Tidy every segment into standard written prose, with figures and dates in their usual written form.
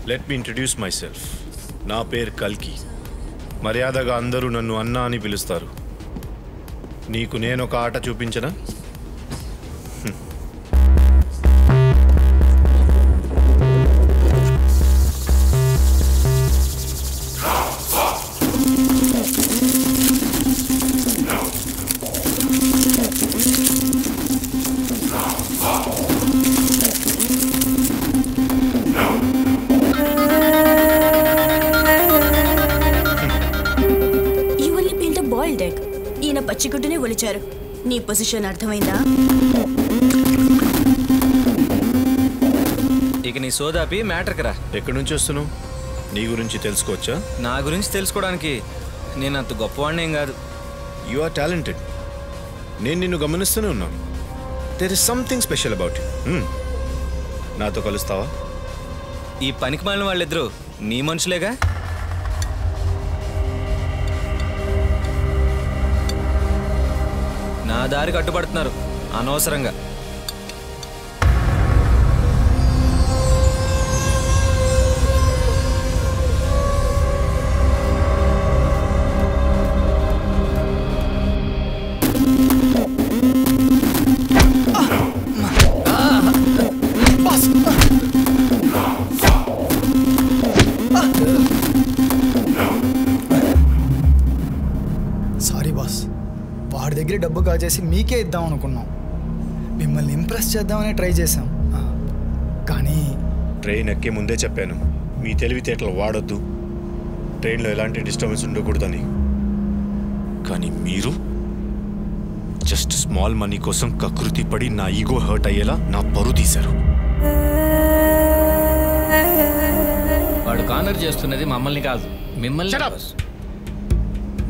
Let me introduce my self. నా పేరు కల్కి. మర్యాదగా అందరూ నన్ను అన్నా అని పిలుస్తారు. నీకు నేను ఒక ఆట చూపించనా? ఈయన పచ్చిగుడ్డునే ఒలిచారు. నీ పొజిషన్ అర్థమైందా? ఇక నీ సోదాపి మ్యాటర్కి రా. ఎక్కడి నుంచి వస్తున్నావు? నీ గురించి తెలుసుకోవచ్చా? నా గురించి తెలుసుకోవడానికి నేను అంత గొప్పవాడిని ఏం కాదు. You are talented. నేను నిన్ను గమనిస్తూనే ఉన్నాను. There is something special about you. నాతో కలుస్తావా? ఈ పనికి మాలిన వాళ్ళిద్దరూ నీ మనుషులేగా? నా దారి కట్టుబడుతున్నారు అనవసరంగా. సారీ బాస్, వాడి దగ్గర డబ్బు కాజేసి మీకే ఇద్దాం అనుకున్నాం. మిమ్మల్ని ఇంప్రెస్ చేద్దామని ట్రై చేశాం. కానీ ట్రైన్ ఎక్కే ముందే చెప్పాను, మీ తెలివితేటలు వాడొద్దు, ట్రైన్లో ఎలాంటి డిస్టర్బెన్స్ ఉండకూడదని. కానీ మీరు జస్ట్ స్మాల్ మనీ కోసం కకృతి పడి నా ఈగో హర్ట్ అయ్యేలా నా పరువు తీశారు. వాడు కార్నర్ చేస్తున్నది మమ్మల్ని కాదు, మిమ్మల్ని.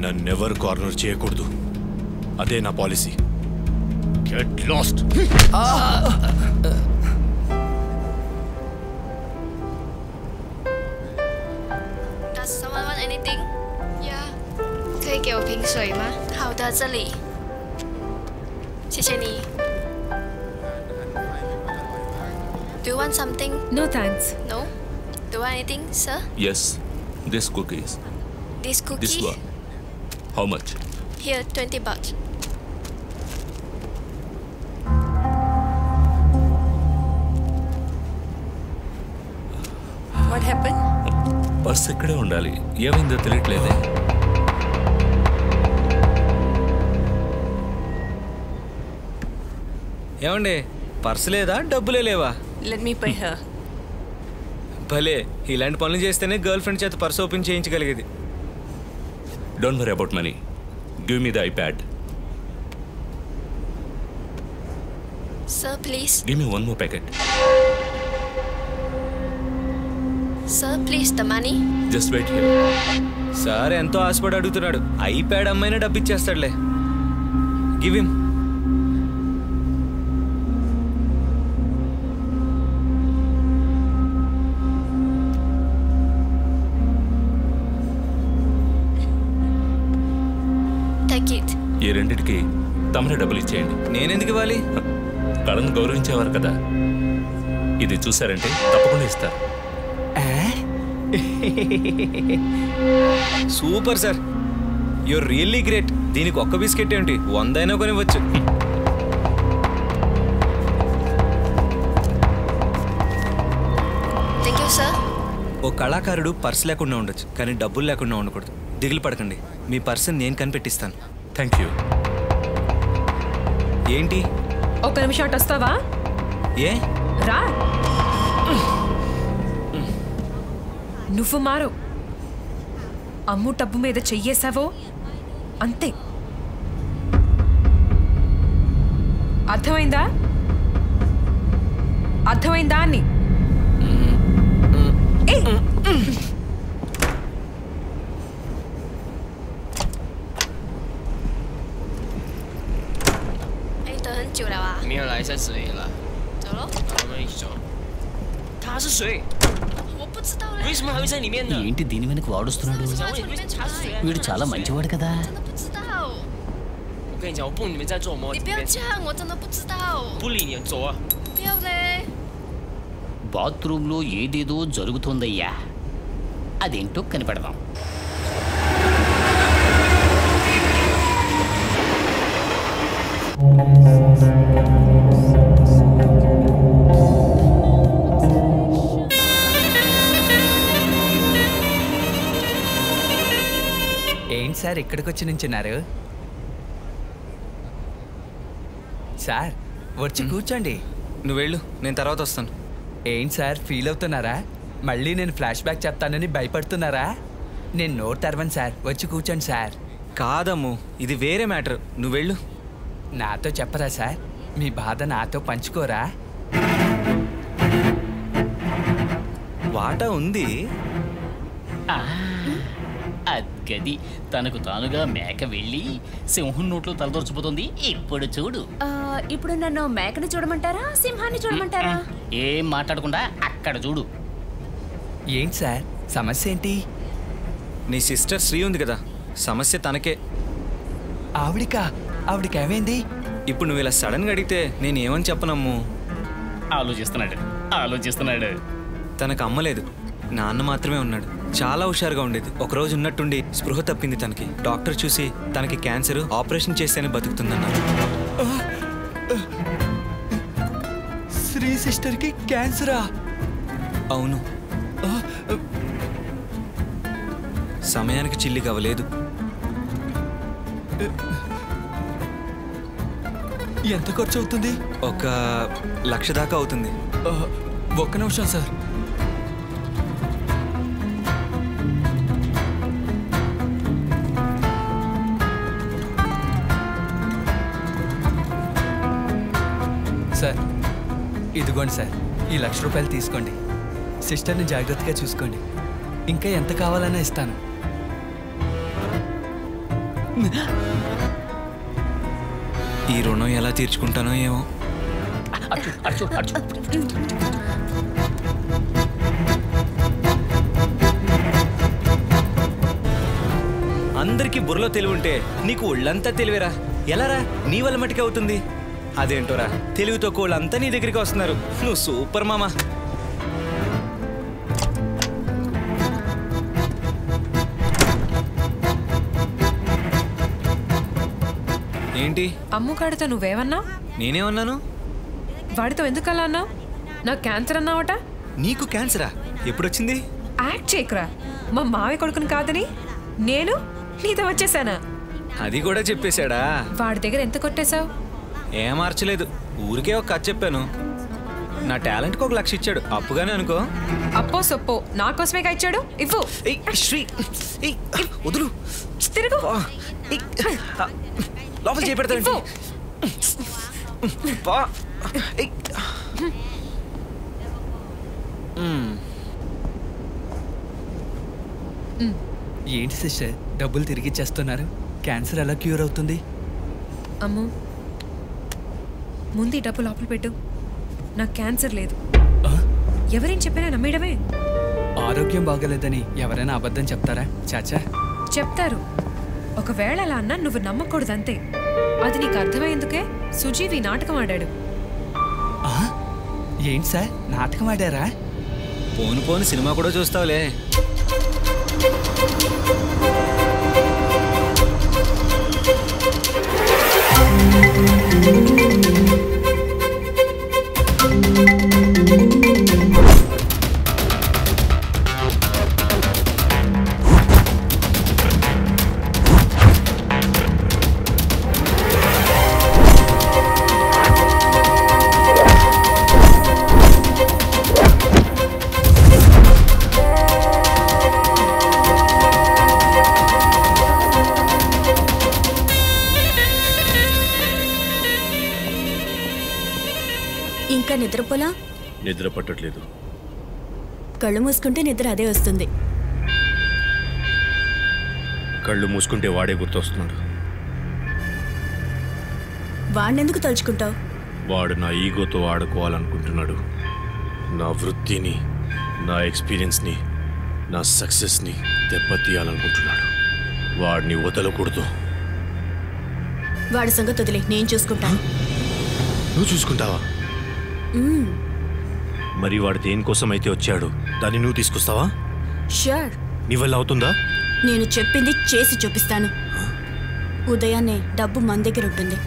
నన్నెవరు కార్నర్ చేయకూడదు, అదే నా policy. Get lost. Does someone want anything? Yeah. 可以给我瓶水吗？好的，这里。谢谢你。Do you want something? No thanks. No. Do you want anything, sir? Yes. This cookies. This cookie? This one. How much? Here, 20 baht. What happened? Purse ఇక్కడే ఉండాలి, ఏమైందో తెలియట్లేదే. ఏమండి, purse లేదా, డబ్బులే లేవా? Let me pay her. భలే, ఇలాంటి పనులు చేస్తేనే గర్ల్ ఫ్రెండ్ చేత పర్సు ఓపెన్ చేయించగలిగేది. Don't worry about money. Give me the iPad. Sir, please. Give me one more packet. Sir, please, the money. Just wait here. Sir ఎంతో ఆశపడి అడుగుతున్నాడు. IPad అమ్మైనా డబ్బు ఇచ్చేస్తాడులే. Give him. Take it. ఈ రెండింటికి తమరే డబ్బులు ఇచ్చేయండి. నేనెందుకు ఇవ్వాలి? కళను గౌరవించేవారు కదా, ఇది చూసారంటే తప్పకుండా ఇస్తారు. Super sir, you're really great. దీనికి ఒక్క బిస్కెట్ ఏంటి, 100 అయినా కొనివ్వచ్చు. Thank you, sir. ఓ కళాకారుడు పర్స్ లేకుండా ఉండొచ్చు, కానీ డబ్బులు లేకుండా ఉండకూడదు. దిగులు పడకండి, మీ పర్సుని నేను కనిపెట్టిస్తాను. Thank you. ఏంటి? ఒక నిమిషం అటు వస్తావా? ఏ రా. నువ్వు మారు. అమ్ము టబ్బు మీద చెయ్యేసావో అంతే. అర్థమైందా? అర్థమైందా అని.哎，等很久了啊。没有来3-10年了。走喽。我们一起走。他是谁？我不知道嘞。为什么还会在里面呢？ఏంటి దీని వెనక వాడుస్తున్నాడు? వీడు చాలా మంచివాడు కదా.真的不知道。我跟你讲，我不你们在做梦。你不要这样，我真的不知道。不理你，走啊！不要嘞。బాత్రూంలో ఏదేదో జరుగుతుందయ్యా. అదేంటో కనిపెడదాం. ఏంటి సార్ ఇక్కడికి వచ్చి నించున్నారు? సార్ వచ్చి కూర్చోండి. నువ్వు వెళ్ళు, నేను తర్వాత వస్తాను. ఏంటి సార్ ఫీల్ అవుతున్నారా? మళ్ళీ నేను ఫ్లాష్ బ్యాక్ చెప్తానని భయపడుతున్నారా? నేను నోరు తెరవను సార్, వచ్చి కూర్చోండి సార్. కాదమ్ము, ఇది వేరే మ్యాటర్. నువ్వు వెళ్ళు. నాతో చెప్పరా సార్? మీ బాధ నాతో పంచుకోరా? వాటా ఉంది. అద్గది తనకు తానుగా మేక వెళ్ళి సింహం నోట్లో తలదొరిచిపోతుంది. ఇప్పుడు చూడు. ఇప్పుడు నన్ను మేకని చూడమంటారా, సింహాన్ని చూడమంటారా? ఏం మాట్లాడకుండా అక్కడ చూడు. ఏంటి సార్ సమస్య ఏంటి? నీ సిస్టర్ శ్రీ ఉంది కదా, సమస్య తనకే. ఆవిడకేమైంది? ఇప్పుడు నువ్వు ఇలా సడన్గా అడిగితే నేను ఏమని చెప్పనమ్ము. ఆలోచిస్తున్నాడు. తనకు అమ్మలేదు, నాన్న మాత్రమే ఉన్నాడు. చాలా హుషారుగా ఉండేది. ఒకరోజు ఉన్నట్టుండి స్పృహ తప్పింది తనకి. డాక్టర్ చూసి తనకి క్యాన్సర్, ఆపరేషన్ చేస్తేనే బతుకుతుందన్నారు. శ్రీ సిస్టర్కి క్యాన్సరా? అవును. సమయానికి చిల్లి కావలేదు. ఎంత ఖర్చు అవుతుంది? 1,00,000 దాకా అవుతుంది. ఒక్క నిమిషం సార్. సార్ ఇదిగోండి సార్, ఈ 1,00,000 రూపాయలు తీసుకోండి. సిస్టర్ని జాగ్రత్తగా చూసుకోండి. ఇంకా ఎంత కావాలన్నా ఇస్తాను. ఈ రుణం ఎలా తీర్చుకుంటానో ఏమో. అందరికీ బుర్రలో తెలివి ఉంటే నీకు ఒళ్ళంతా తెలివేరా. ఎలారా? నీ వల్ల మటుకే అవుతుంది. అదేంటోరా, తెలివితో కోళ్ళంతా నీ దగ్గరికి వస్తున్నారు. నువ్వు సూపర్ మామా. ఏంటి అమ్ముకాడితో నువ్వేమన్నావు? నేనేమన్నాను? వాడితో ఎందుకు అలా అన్నావు? నాకు క్యాన్సర్ అన్నావట. నీకు క్యాన్సరా? ఎప్పుడొచ్చింది? యాక్ట్ చేయకురా. మా మావి కొడుకుని కాదని నేను నీతో వచ్చేసానా? అది కూడా చెప్పేశాడా? వాడి దగ్గర ఎంత కొట్టేశావు? ఏం మార్చలేదు, ఊరికే ఒక కథ చెప్పాను. నా టాలెంట్కి 1,00,000 ఇచ్చాడు, అప్పుగానే అనుకో. అప్పో సొప్పో నా కోసమే ఇచ్చాడు. ఇవ్వు. శ్రీ వదులు. తిరుగు. లోపల చేపెడతాను. ఏంటి సిస్టర్ డబ్బులు తిరిగి ఇచ్చేస్తున్నారు? క్యాన్సర్ ఎలా క్యూర్ అవుతుంది? అమ్ము, ముందు ఈ డబ్బు లోపల పెట్టు. నాకు క్యాన్సర్ లేదు. ఎవరేం చెప్పినా నమ్మేయడమే. ఆరోగ్యం బాగలేదని ఎవరైనా అబద్ధం చెప్తారా? చాచా చెప్తారు. ఒకవేళ అలా అన్నా నువ్వు నమ్మకూడదు అంతే. అది నీకు అర్థమయ్యేందుకే సుజీవి నాటకం ఆడాడు. ఏంటి సార్ నాటకం ఆడారా? పోను పోను సినిమా కూడా చూస్తావులే. ఇంకా నిద్రపోలా? నిద్ర పట్టట్లేదు. కళ్ళు మూసుకుంటే నిద్ర అదే వస్తుంది. కళ్ళు మూసుకుంటే వాడే గుర్తొస్తున్నాడు. వాడినెందుకు తలుచుకుంటావు? వాడు నా ఈగోతో ఆడుకోవాలనుకుంటున్నాడు. నా వృత్తిని, నా ఎక్స్పీరియన్స్ని, నా సక్సెస్ని దెబ్బతీయాలనుకుంటున్నాడు. వాడిని వదలకూడదు. వాడి సంగతి వదిలే, నేను చూసుకుంటాను. నువ్వు చూసుకుంటావా? మరి వాడు దేనికోసం అయితే వచ్చాడు దాన్ని నువ్వు తీసుకొస్తావా? షూర్. నీ వల్ల అవుతుందా? నేను చెప్పింది చేసి చూపిస్తాను. ఉదయాన్నే డబ్బు మన దగ్గర ఉంటుంది.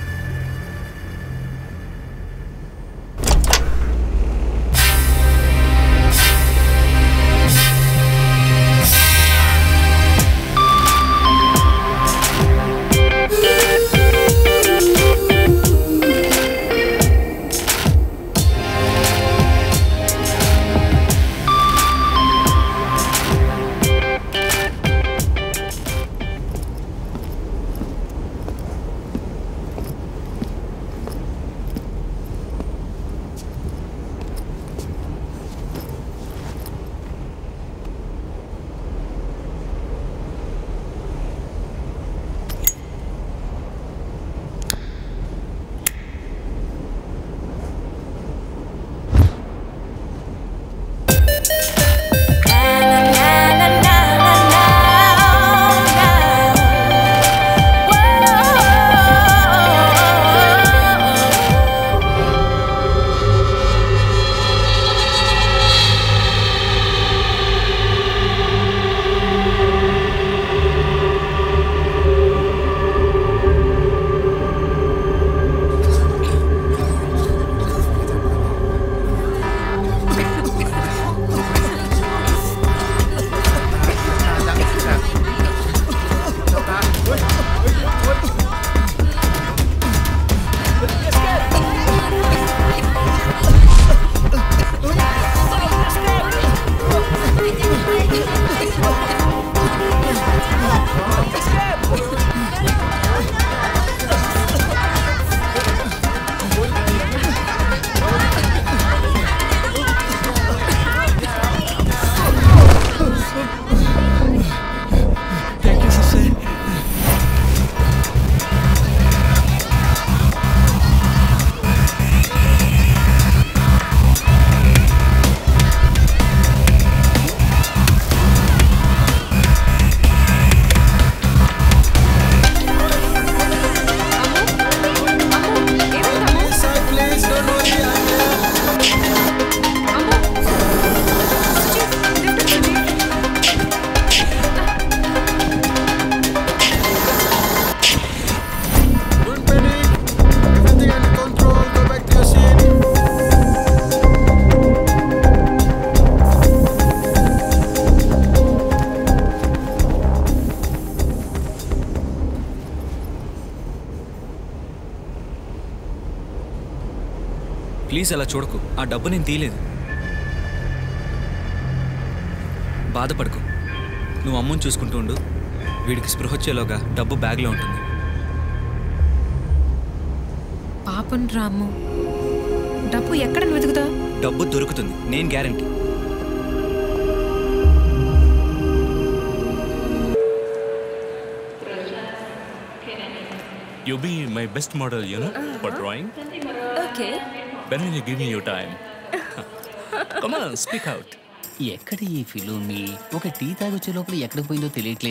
ప్లీజ్ అలా చూడకు. ఆ డబ్బు నేను తీయలేదు. బాధపడకు. నువ్వు అమ్మని చూసుకుంటూ ఉండు. వీడికి స్పృహ వచ్చేలోగా డబ్బు బ్యాగ్లో ఉంటుంది. పాపం రాము, డబ్బు ఎక్కడ వెతుకుతావు? డబ్బు దొరుకుతుంది, నేను guarantee. You be my best model, you know, for drawing. Okay. When will you give me your time? Come on, speak out. ఎక్కడ ఈ ఫిలోమి? ఒక టీ తాగొచ్చే లోపల ఎక్కడికి పోయిందో తెలియట్లేదు.